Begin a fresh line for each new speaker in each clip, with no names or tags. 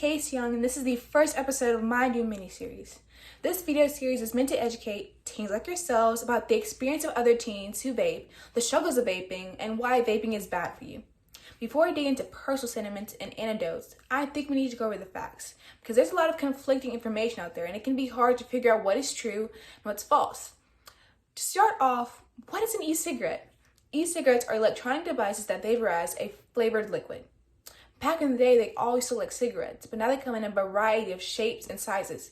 Chase Young, and this is the first episode of my new mini-series. This video series is meant to educate teens like yourselves about the experience of other teens who vape, the struggles of vaping, and why vaping is bad for you. Before I dig into personal sentiments and anecdotes, I think we need to go over the facts, because there's a lot of conflicting information out there, and it can be hard to figure out what is true and what's false. To start off, what is an e-cigarette? E-cigarettes are electronic devices that vaporize a flavored liquid. Back in the day, they all used to look like cigarettes, but now they come in a variety of shapes and sizes.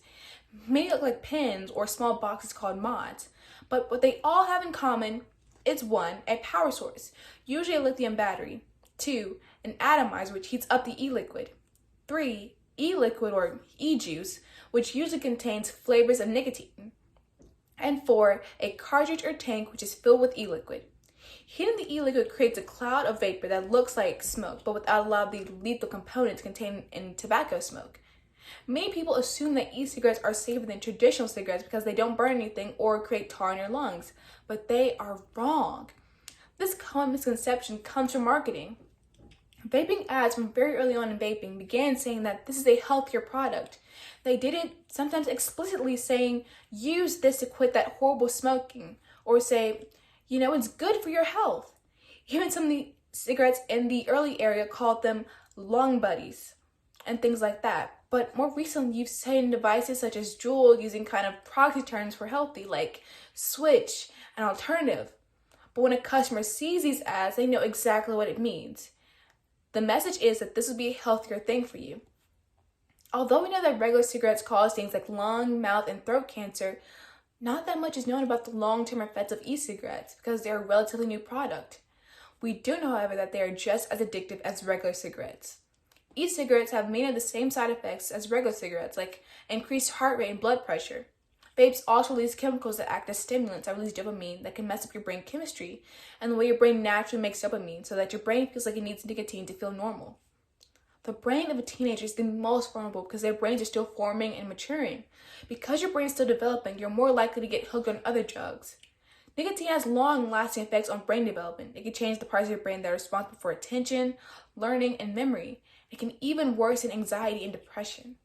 Many look like pens or small boxes called mods, but what they all have in common is 1, a power source, usually a lithium battery, 2, an atomizer which heats up the e-liquid, 3, e-liquid or e-juice, which usually contains flavors of nicotine, and 4, a cartridge or tank which is filled with e-liquid. Heating the e-liquid creates a cloud of vapor that looks like smoke, but without a lot of the lethal components contained in tobacco smoke. Many people assume that e-cigarettes are safer than traditional cigarettes because they don't burn anything or create tar in your lungs, but they are wrong. This common misconception comes from marketing. Vaping ads from very early on in vaping began saying that this is a healthier product. They did it sometimes explicitly saying, use this to quit that horrible smoking, or say, it's good for your health. Even some of the cigarettes in the early area called them lung buddies and things like that. But more recently, you've seen devices such as Juul using kind of proxy terms for healthy, like switch and alternative. But when a customer sees these ads, they know exactly what it means. The message is that this will be a healthier thing for you. Although we know that regular cigarettes cause things like lung, mouth, and throat cancer, not that much is known about the long-term effects of e-cigarettes because they are a relatively new product. We do know, however, that they are just as addictive as regular cigarettes. E-cigarettes have many of the same side effects as regular cigarettes, like increased heart rate and blood pressure. Vapes also release chemicals that act as stimulants that release dopamine that can mess up your brain chemistry and the way your brain naturally makes dopamine so that your brain feels like it needs nicotine to feel normal. The brain of a teenager is the most vulnerable because their brains are still forming and maturing. Because your brain is still developing, you're more likely to get hooked on other drugs. Nicotine has long-lasting effects on brain development. It can change the parts of your brain that are responsible for attention, learning, and memory. It can even worsen anxiety and depression.